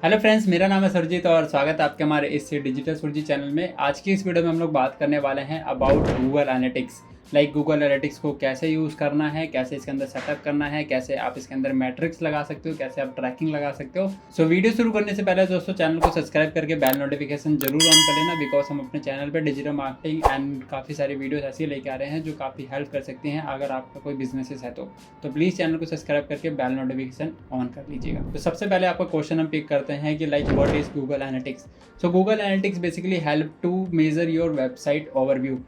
Hello friends, मेरा नाम है सुरजीत और स्वागत है आपके हमारे इस डिजिटल सुरजी चैनल में। आज की इस वीडियो में हम लोग बात करने वाले हैं about Google analytics. Google analytics को कैसे यूज़ करना है, कैसे इसके अंदर सेटअप करना है, कैसे आप इसके अंदर मैट्रिक्स लगा सकते हो, कैसे आप ट्रैकिंग लगा सकते हो। सो वीडियो शुरू करने से पहले दोस्तों चैनल को सब्सक्राइब करके बेल नोटिफिकेशन जरूर ऑन कर लेना, बिकॉज हम अपने चैनल पर डिजिटल मार्केटिंग एंड काफ़ी सारी वीडियोस ऐसी लेके आ रहे हैं जो काफ़ी हेल्प कर सकती हैं अगर आपका कोई बिजनेसेस है तो प्लीज़ चैनल को सब्सक्राइब करके बेल नोटिफिकेशन ऑन कर लीजिएगा। तो सबसे पहले आपका क्वेश्चन हम पिक करते हैं कि what is Google Analytics. So Google Analytics basically help to measure your website overview.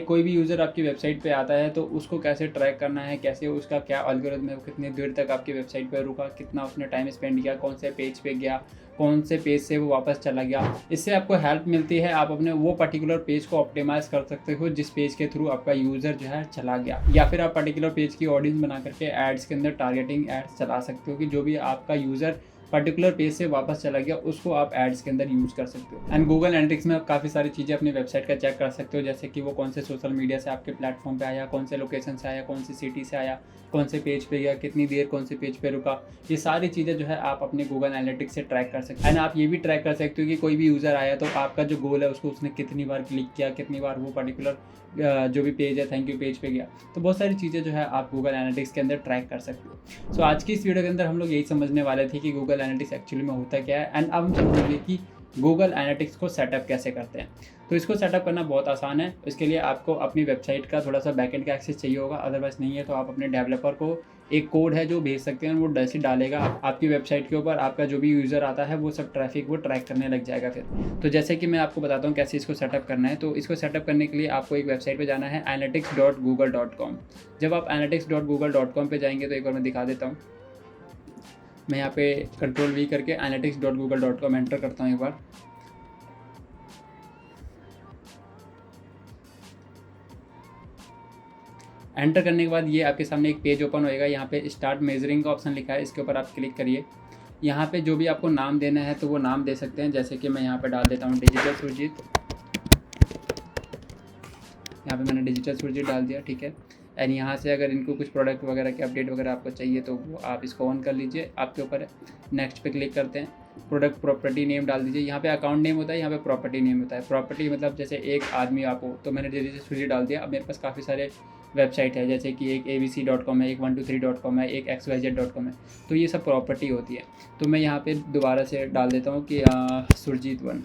कोई भी यूज़र आपकी वेबसाइट पे आता है तो उसको कैसे ट्रैक करना है, कैसे उसका क्या एल्गोरिथम है, कितनी देर तक आपकी वेबसाइट पे रुका, कितना उसने टाइम स्पेंड किया, कौन से पेज पे गया, कौन से पेज से वो वापस चला गया। इससे आपको हेल्प मिलती है, आप अपने वो पर्टिकुलर पेज को ऑप्टिमाइज कर सकते हो जिस पेज के थ्रू आपका यूज़र जो है चला गया, या फिर आप पर्टिकुलर पेज की ऑडियंस बना करके एड्स के अंदर टारगेटिंग एड्स चला सकते हो कि जो भी आपका यूज़र पर्टिकुलर पेज से वापस चला गया उसको आप एड्स के अंदर यूज़ कर सकते हो। एंड गूगल एनालिटिक्स में आप काफ़ी सारी चीज़ें अपनी वेबसाइट का चेक कर सकते हो, जैसे कि वो कौन से सोशल मीडिया से आपके प्लेटफॉर्म पे आया, कौन से लोकेशन से आया, कौन सी सिटी से आया, कौन से पेज पे गया, कितनी देर कौन से पेज पे रुका। ये सारी चीज़ें जो है आप अपने गूगल एनालिटिक्स से ट्रैक कर सकते हो। एंड आप ये भी ट्रैक कर सकते हो कि कोई भी यूज़र आया तो आपका जो गोल है उसको उसने कितनी बार क्लिक किया, कितनी बार वो पर्टिकुलर जो भी पेज है थैंक यू पेज पे गया। तो बहुत सारी चीज़ें जो है आप गूगल एनालिटिक्स के अंदर ट्रैक कर सकते हो। सो आज की इस वीडियो के अंदर हम लोग यही समझने वाले थे कि गूगल एनालिटिक्स एक्चुअली में होता क्या है, एंड अब हम समझेंगे कि गूगल एनालिटिक्स को सेटअप कैसे करते हैं। तो इसको सेटअप करना बहुत आसान है। इसके लिए आपको अपनी वेबसाइट का थोड़ा सा बैकएंड का एक्सेस चाहिए होगा, अदरवाइज नहीं है तो आप अपने डेवलपर को एक कोड है जो भेज सकते हैं, वो जैसे डालेगा आपकी वेबसाइट के ऊपर आपका जो भी यूज़र आता है वो सब ट्रैफिक वो ट्रैक करने लग जाएगा फिर। तो जैसे कि मैं आपको बताता हूँ कैसे इसको सेटअप करना है। तो इसको सेटअप करने के लिए आपको एक वेबसाइट पे जाना है analytics.google.com। जब आप analytics.google.com पे जाएंगे तो एक बार मैं दिखा देता हूँ। मैं यहाँ पे Ctrl+V करके analytics.google.com एंटर करता हूँ एक बार। एंटर करने के बाद ये आपके सामने एक पेज ओपन होएगा। यहाँ पे स्टार्ट मेजरिंग का ऑप्शन लिखा है, इसके ऊपर आप क्लिक करिए। यहाँ पे जो भी आपको नाम देना है तो वो नाम दे सकते हैं, जैसे कि मैं यहाँ पे डाल देता हूँ डिजिटल सुरजीत। यहाँ पे मैंने डिजिटल सुरजीत डाल दिया, ठीक है। एंड यहाँ से अगर इनको कुछ प्रोडक्ट वगैरह के अपडेट वगैरह आपको चाहिए तो वो आप इसको ऑन कर लीजिए, आपके ऊपर है। नेक्स्ट पे क्लिक करते हैं। प्रोडक्ट प्रॉपर्टी नेम डाल दीजिए। यहाँ पे अकाउंट नेम होता है, यहाँ पे प्रॉपर्टी नेम होता है। प्रॉपर्टी मतलब जैसे एक आदमी आप हो, तो मैंने डिजिटल सुरजीत डाल दिया। अब मेरे पास काफ़ी सारे वेबसाइट है, जैसे कि एक abc.com है, एक 123.com है, एक xyz.com है। तो ये सब प्रॉपर्टी होती है। तो मैं यहाँ पे दोबारा से डाल देता हूँ कि सुरजीत 1,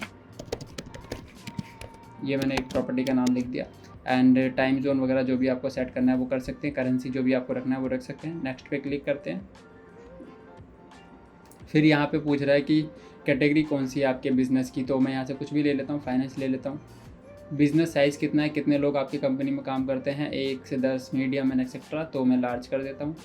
ये मैंने एक प्रॉपर्टी का नाम लिख दिया। एंड टाइम जोन वगैरह जो भी आपको सेट करना है वो कर सकते हैं, करेंसी जो भी आपको रखना है वो रख सकते हैं। नेक्स्ट पे क्लिक करते हैं। फिर यहाँ पे पूछ रहा है कि कैटेगरी कौन सी है आपके बिज़नेस की, तो मैं यहाँ से कुछ भी ले लेता हूँ, फाइनेंस ले लेता हूँ। बिज़नेस साइज़ कितना है, कितने लोग आपकी कंपनी में काम करते हैं, 1 से 10, मीडियम एंड एक्सेट्रा, तो मैं लार्ज कर देता हूँ।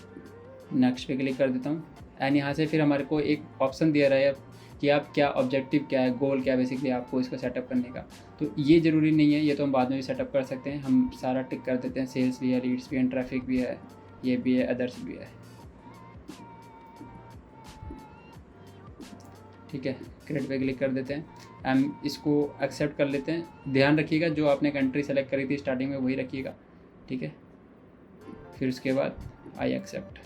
नेक्स्ट पे क्लिक कर देता हूँ। एंड यहाँ से फिर हमारे को एक ऑप्शन दिया रहा है कि आप क्या ऑब्जेक्टिव क्या है, गोल क्या है बेसिकली आपको इसको सेटअप करने का। तो ये ज़रूरी नहीं है, ये तो हम बाद में भी सेटअप कर सकते हैं। हम सारा टिक कर देते हैं, सेल्स भी है, लीड्स भी है, ट्रैफिक भी है, ये भी है, अदर्स भी है, ठीक है। क्रिएट पे क्लिक कर देते हैं। हम इसको एक्सेप्ट कर लेते हैं। ध्यान रखिएगा जो आपने कंट्री सेलेक्ट करी थी स्टार्टिंग में वही रखिएगा, ठीक है। फिर उसके बाद I accept.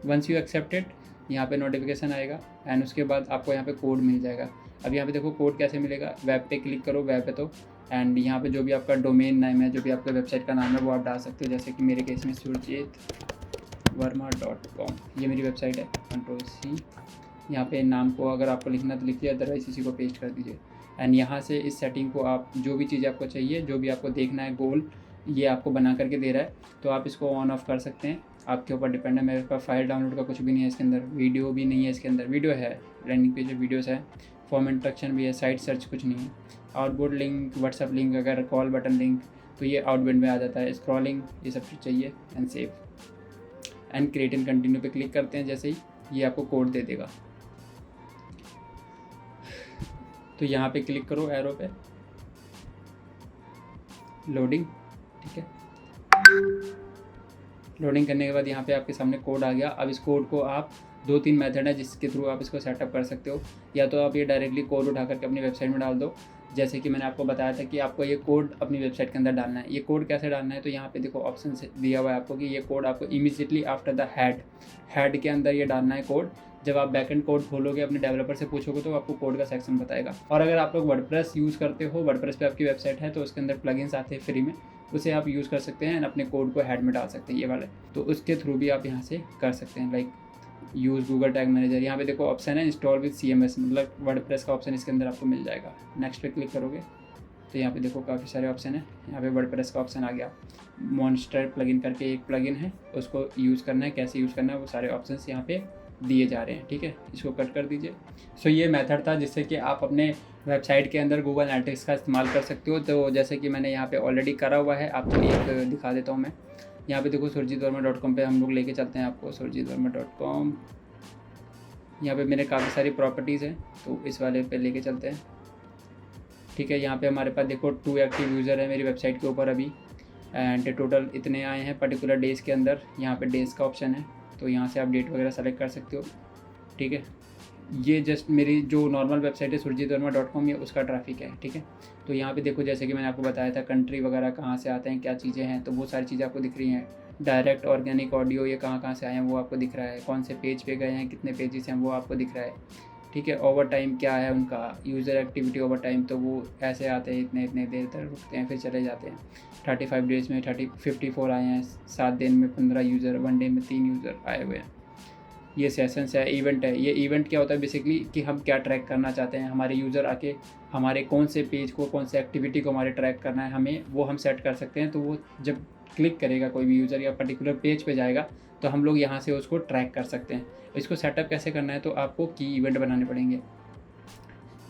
Once you accepted यहाँ पे नोटिफिकेशन आएगा एंड उसके बाद आपको यहाँ पे कोड मिल जाएगा। अब यहाँ पे देखो कोड कैसे मिलेगा, वेब पे क्लिक करो, वेब पे तो एंड यहाँ पे जो भी आपका डोमेन नेम है, जो भी आपका वेबसाइट का नाम है वो आप डाल सकते हो, जैसे कि मेरे केस में surjitverma.com ये मेरी वेबसाइट है। Ctrl+C, यहाँ पे नाम को अगर आपको लिखना तो लिखिए, अदरवाइज इसी को पेस्ट कर दीजिए। एंड यहाँ से इस सेटिंग को आप जो भी चीज़ आपको चाहिए, जो भी आपको देखना है गोल, ये आपको बना करके दे रहा है तो आप इसको ऑन ऑफ कर सकते हैं, आपके ऊपर डिपेंड है। मेरे पास फाइल डाउनलोड का कुछ भी नहीं है इसके अंदर, वीडियो भी नहीं है इसके अंदर, वीडियो है लैंडिंग पेज वीडियोस है, फॉर्म इंस्ट्रक्शन भी है, साइट सर्च कुछ नहीं है। आउटबोर्ड लिंक, व्हाट्सअप लिंक, अगर कॉल बटन लिंक तो ये आउटबोर्ड में आ जाता है, स्क्रॉलिंग, ये सब चीज़ चाहिए। And save and create and continue पे क्लिक करते हैं, जैसे ही ये आपको कोड दे देगा। तो यहाँ पे क्लिक करो एरो पे, लोडिंग, ठीक है। लोडिंग करने के बाद यहाँ पे आपके सामने कोड आ गया। अब इस कोड को आप 2-3 मेथड है जिसके थ्रू आप इसको सेटअप कर सकते हो। या तो आप ये डायरेक्टली कोड उठा करके अपनी वेबसाइट में डाल दो, जैसे कि मैंने आपको बताया था कि आपको ये कोड अपनी वेबसाइट के अंदर डालना है। ये कोड कैसे डालना है, तो यहाँ पे देखो ऑप्शन दिया हुआ है आपको कि ये कोड आपको इमीडिएटली आफ्टर द हेड के अंदर ये डालना है कोड। जब आप बैकएंड कोड खोलोगे अपने डेवलपर से पूछोगे तो आपको कोड का सेक्शन बताएगा। और अगर आप लोग वर्डप्रेस यूज़ करते हो, वर्डप्रेस पे आपकी वेबसाइट है तो उसके अंदर प्लगइन्स आते हैं फ्री में, उसे आप यूज़ कर सकते हैं एंड अपने कोड को हेड में डाल सकते हैं ये वाले, तो उसके थ्रू भी आप यहाँ से कर सकते हैं। Like use Google tag manager, यहाँ पे देखो ऑप्शन है इंस्टॉल विद CMS, मतलब वर्डप्रेस का ऑप्शन इसके अंदर आपको मिल जाएगा। नेक्स्ट पे क्लिक करोगे तो यहाँ पे देखो काफ़ी सारे ऑप्शन है। यहाँ पे वर्डप्रेस का ऑप्शन आ गया, मॉन्स्टर प्लगइन करके एक प्लगइन है, उसको यूज़ करना है, कैसे यूज़ करना है वो सारे ऑप्शंस यहाँ पे दिए जा रहे हैं, ठीक है। इसको कट कर दीजिए। सो ये मेथड था जिससे कि आप अपने वेबसाइट के अंदर गूगल एनालिटिक्स का इस्तेमाल कर सकते हो। तो जैसे कि मैंने यहाँ पे ऑलरेडी करा हुआ है, आपको एक दिखा देता हूँ मैं। यहाँ पे देखो surjitverma.com पे हम लोग लेके चलते हैं आपको। surjitverma.com, यहाँ पे मेरे काफ़ी सारी प्रॉपर्टीज़ हैं तो इस वाले पे लेके चलते हैं, ठीक है। यहाँ पे हमारे पास देखो 2 एक्टिव यूज़र है मेरी वेबसाइट के ऊपर अभी, एंड टोटल इतने आए हैं पर्टिकुलर डेज़ के अंदर। यहाँ पे डेज़ का ऑप्शन है तो यहाँ से आप डेट वगैरह सेलेक्ट कर सकते हो, ठीक है। ये जस्ट मेरी जो नॉर्मल वेबसाइट है surjitverma.com, ये उसका ट्रैफिक है, ठीक है। तो यहाँ पे देखो जैसे कि मैंने आपको बताया था कंट्री वगैरह कहाँ से आते हैं, क्या चीज़ें हैं, तो वो सारी चीज़ें आपको दिख रही हैं। डायरेक्ट ऑर्गेनिक ऑडियो ये कहाँ से आए हैं वो आपको दिख रहा है, कौन से पेज पे गए हैं, कितने पेजेस हैं वो आपको दिख रहा है, ठीक है। ओवर टाइम क्या है उनका, यूज़र एक्टिविटी ओवर टाइम, तो वो ऐसे आते हैं, इतने देर तक रुकते हैं फिर चले जाते हैं। 35 डेज़ में 54 आए हैं, 7 दिन में 15 यूज़र, 1 डे में 3 यूज़र आए हुए हैं। ये सेशंस है, इवेंट है। ये इवेंट क्या होता है बेसिकली कि हम क्या ट्रैक करना चाहते हैं, हमारे यूज़र आके हमारे कौन से पेज को, कौन से एक्टिविटी को हमारे ट्रैक करना है हमें, वो हम सेट कर सकते हैं। तो वो जब क्लिक करेगा कोई भी यूज़र या पर्टिकुलर पेज पे जाएगा तो हम लोग यहाँ से उसको ट्रैक कर सकते हैं। इसको सेटअप कैसे करना है, तो आपको की इवेंट बनाने पड़ेंगे।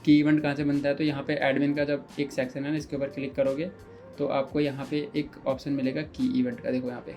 की इवेंट कहाँ से बनता है, तो यहाँ पे एडमिन का जब एक सेक्शन है ना, इसके ऊपर क्लिक करोगे तो आपको यहाँ पे एक ऑप्शन मिलेगा की इवेंट का। देखो यहाँ पे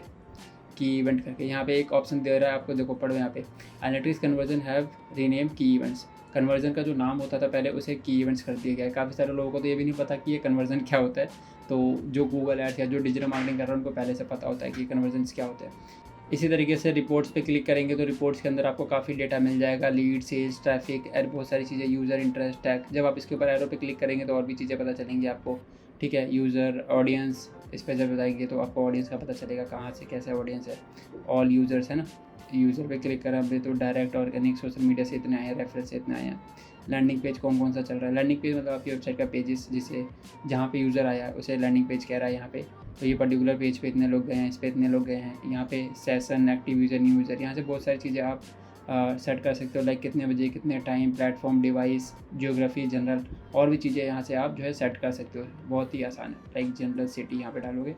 की इवेंट करके यहाँ पे एक ऑप्शन दे रहा है आपको, देखो पढ़ो यहाँ पे, एनालिटिक्स कन्वर्जन हैव रीनेम की इवेंट्स। कन्वर्जन का जो नाम होता था पहले उसे की इवेंट्स कर दिया गया है। काफ़ी सारे लोगों को तो ये भी नहीं पता कि ये कन्वर्जन क्या होता है, तो जो गूगल एड्स या जो डिजिटल मार्केटिंग कर रहा है उनको पहले से पता होता है कि कन्वर्जन क्या होता है। इसी तरीके से रिपोर्ट्स पे क्लिक करेंगे तो रिपोर्ट्स के अंदर आपको काफ़ी डेटा मिल जाएगा, लीड, सेल्स, ट्रैफिक, और बहुत सारी चीज़ें, यूज़र इंटरेस्ट, टैग। जब आप इसके ऊपर एरो पे क्लिक करेंगे तो और भी चीज़ें पता चलेंगी आपको, ठीक है। यूज़र, ऑडियंस, इस पर जब बताएंगे तो आपको ऑडियंस का पता चलेगा कहाँ से कैसे ऑडियंस है। ऑल यूज़र्स है ना, यूज़र पे क्लिक करा तो डायरेक्ट, ऑर्गेनिक, सोशल मीडिया से इतने आए हैं, रेफरेंस से इतने आए हैं। लैंडिंग पेज कौन सा चल रहा है, लैंडिंग पेज मतलब आपकी वेबसाइट का पेजेस, जिसे जहाँ पे यूज़र आया है उसे लैंडिंग पेज कह रहा है यहाँ पे। तो ये पर्टिकुलर पेज पे इतने लोग गए हैं, इस पे इतने लोग गए हैं। यहाँ पे session, active user, new user, यहाँ से बहुत सारी चीज़ें आप सेट कर सकते हो। लाइक कितने बजे, कितने time, platform, device, geography, general, और भी चीज़ें यहाँ से आप जो है सेट कर सकते हो। बहुत ही आसान है। लाइक जनरल सिटी यहाँ पे डालोगे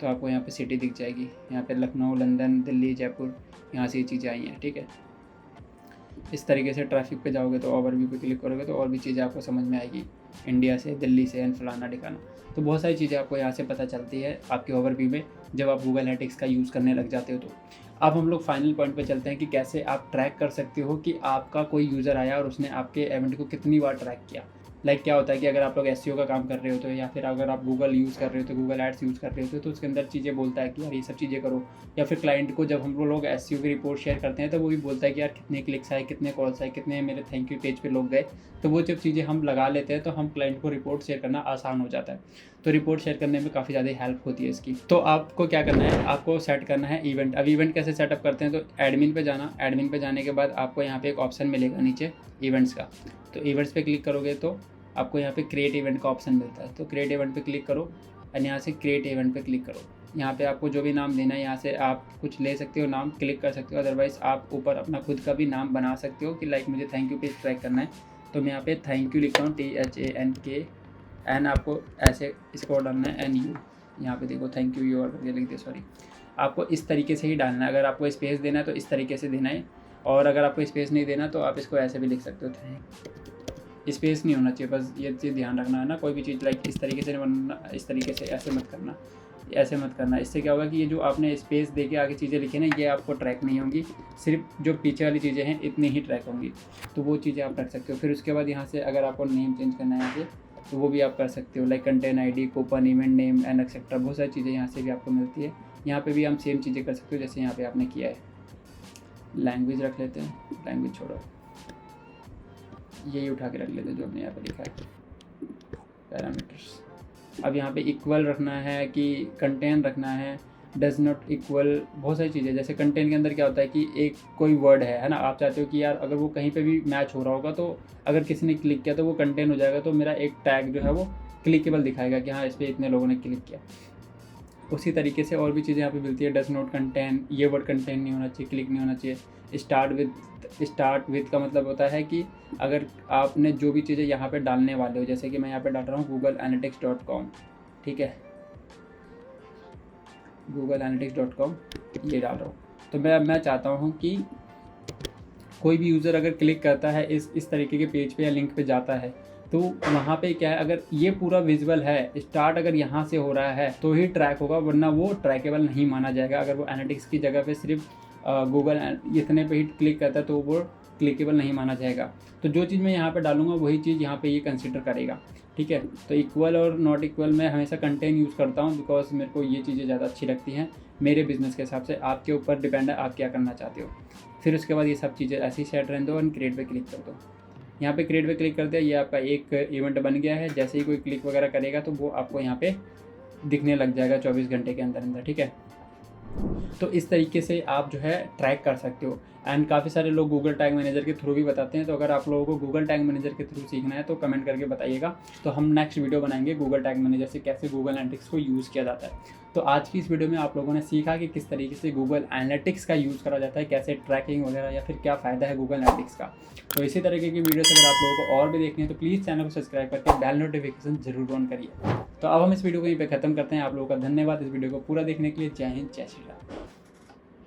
तो आपको यहाँ पे सिटी दिख जाएगी। यहाँ पे लखनऊ, लंदन, दिल्ली, जयपुर, यहाँ से ये चीज़ें आई हैं, ठीक है। इस तरीके से ट्रैफिक पे जाओगे तो ओवरव्यू पे क्लिक करोगे तो और भी चीज़ें आपको समझ में आएगी, इंडिया से, दिल्ली से, एंड फलाना ठिकाना। तो बहुत सारी चीज़ें आपको यहाँ से पता चलती है आपके ओवरव्यू में जब आप गूगल एनालिटिक्स का यूज़ करने लग जाते हो। तो अब हम लोग फाइनल पॉइंट पे चलते हैं कि कैसे आप ट्रैक कर सकते हो कि आपका कोई यूज़र आया और उसने आपके इवेंट को कितनी बार ट्रैक किया। लाइक क्या होता है कि अगर आप लोग एसईओ का काम कर रहे हो तो, या फिर अगर आप गूगल यूज़ कर रहे हो तो, गूगल एड्स यूज़ कर रहे हो तो उसके अंदर चीज़ें बोलता है कि यार ये सब चीज़ें करो। या फिर क्लाइंट को जब हम लोग एसईओ की रिपोर्ट शेयर करते हैं तो वो भी बोलता है कि यार कितने क्लिक्स आए, कितने कॉल्स आए, कितने मेरे थैंक यू पेज पे लोग गए। तो वो जब चीज़ें हम लगा लेते हैं तो हम क्लाइंट को रिपोर्ट शेयर करना आसान हो जाता है। तो रिपोर्ट शेयर करने में काफ़ी ज़्यादा हेल्प होती है इसकी। तो आपको क्या करना है, आपको सेट करना है इवेंट। अब इवेंट कैसे सेटअप करते हैं, तो एडमिन पे जाना। एडमिन पे जाने के बाद आपको यहाँ पे एक ऑप्शन मिलेगा नीचे इवेंट्स का। तो इवेंट्स पे क्लिक करोगे तो आपको यहाँ पे क्रिएट इवेंट का ऑप्शन मिलता है। तो क्रिएट इवेंट पे क्लिक करो और यहाँ से क्रिएट इवेंट पे क्लिक करो। यहाँ पे आपको जो भी नाम देना है यहाँ से आप कुछ ले सकते हो, नाम क्लिक कर सकते हो। अदरवाइज़ आप ऊपर अपना खुद का भी नाम बना सकते हो कि लाइक मुझे थैंक यू पेज ट्रैक करना है तो मैं यहाँ पे थैंक यू लिखता हूँ, THANK, एन आपको ऐसे इसको डालना है, NU। यहाँ पे देखो थैंक यू योर करके लिख दे, सॉरी। आपको इस तरीके से ही डालना है। अगर आपको स्पेस देना है तो इस तरीके से देना है, और अगर आपको स्पेस नहीं देना तो आप इसको ऐसे भी लिख सकते हो। स्पेस नहीं होना चाहिए, बस ये चीज़ ध्यान रखना है ना। कोई भी चीज़ लाइक इस तरीके से नहीं बनना, इस तरीके से, ऐसे मत करना, ऐसे मत करना। इससे क्या होगा कि ये जो आपने स्पेस दे के आगे चीज़ें लिखी ना, ये आपको ट्रैक नहीं होंगी, सिर्फ जो पीछे वाली चीज़ें हैं इतनी ही ट्रैक होंगी। तो वो चीज़ें आप रख सकते हो। फिर उसके बाद यहाँ से अगर आपको नेम चेंज करना है यहाँ से तो वो भी आप कर सकते हो। Like content ID, coupon, event name, and etcetera, बहुत सारी चीज़ें यहाँ से भी आपको मिलती है। यहाँ पे भी हम सेम चीज़ें कर सकते हो जैसे यहाँ पे आपने किया है। लैंग्वेज रख लेते हैं, लैंग्वेज छोड़ो, यही उठा के रख लेते हैं जो हमने यहाँ पे लिखा है, पैरामीटर्स। अब यहाँ पे इक्वल रखना है कि कंटेन रखना है, डज नॉट इक्वल बहुत सारी चीज़ें, जैसे कंटेंट के अंदर क्या होता है कि एक कोई वर्ड है ना, आप चाहते हो कि यार अगर वो कहीं पे भी मैच हो रहा होगा तो अगर किसी ने क्लिक किया तो वो कंटेंट हो जाएगा, तो मेरा एक टैग जो है वो क्लिकेबल दिखाएगा कि हाँ इस पर इतने लोगों ने क्लिक किया। उसी तरीके से और भी चीज़ें यहाँ पे मिलती है। डज नॉट कंटेंट, ये वर्ड कंटेंट नहीं होना चाहिए, क्लिक नहीं होना चाहिए। स्टार्ट विद का मतलब होता है कि अगर आपने जो भी चीज़ें यहाँ पे डालने वाले हो, जैसे कि मैं यहाँ पे डाल रहा हूँ googleanalytics.com, ठीक है, googleanalytics.com ये डाल रहा हूँ, तो मैं चाहता हूँ कि कोई भी यूज़र अगर क्लिक करता है इस तरीके के पेज पे या लिंक पे जाता है तो वहाँ पे क्या है, अगर ये पूरा विजुअल है, स्टार्ट अगर यहाँ से हो रहा है तो ही ट्रैक होगा, वरना वो ट्रैकेबल नहीं माना जाएगा। अगर वो एनालिटिक्स की जगह पे सिर्फ गूगल इतने पे ही क्लिक करता है तो वो क्लिकेबल नहीं माना जाएगा। तो जो चीज़ मैं यहाँ पे डालूंगा वही चीज़ यहाँ पे ये कंसिडर करेगा, ठीक है। तो इक्वल और नॉट इक्वल मैं हमेशा कंटेंट यूज़ करता हूँ, बिकॉज मेरे को ये चीज़ें ज़्यादा अच्छी लगती हैं मेरे बिज़नेस के हिसाब से। आपके ऊपर डिपेंड है आप क्या करना चाहते हो। फिर उसके बाद ये सब चीज़ें ऐसी सेट रहने दो और क्रिएट पे क्लिक कर दो। यहाँ पे क्रिएट पे क्लिक कर दिया, ये आपका एक इवेंट बन गया है। जैसे ही कोई क्लिक वगैरह करेगा तो वो आपको यहाँ पे दिखने लग जाएगा 24 घंटे के अंदर अंदर, ठीक है। तो इस तरीके से आप जो है ट्रैक कर सकते हो। एंड काफ़ी सारे लोग गूगल टैग मैनेजर के थ्रू भी बताते हैं, तो अगर आप लोगों को गूगल टैग मैनेजर के थ्रू सीखना है तो कमेंट करके बताइएगा, तो हम नेक्स्ट वीडियो बनाएंगे गूगल टैग मैनेजर से कैसे गूगल एनालिटिक्स को यूज़ किया जाता है। तो आज की इस वीडियो में आप लोगों ने सीखा कि किस तरीके से गूगल एनालिटिक्स का यूज़ करा जाता है, कैसे ट्रैकिंग वगैरह, या फिर क्या फ़ायदा है गूगल एनालिटिक्स का। तो इसी तरीके की वीडियोस अगर आप लोगों को और भी देखनी है तो प्लीज़ चैनल को सब्सक्राइब करके बेल नोटिफिकेशन जरूर ऑन करिए। तो अब हम इस वीडियो को यहीं पे ख़त्म करते हैं। आप लोगों का धन्यवाद इस वीडियो को पूरा देखने के लिए। जय हिंद, जय श्री राम।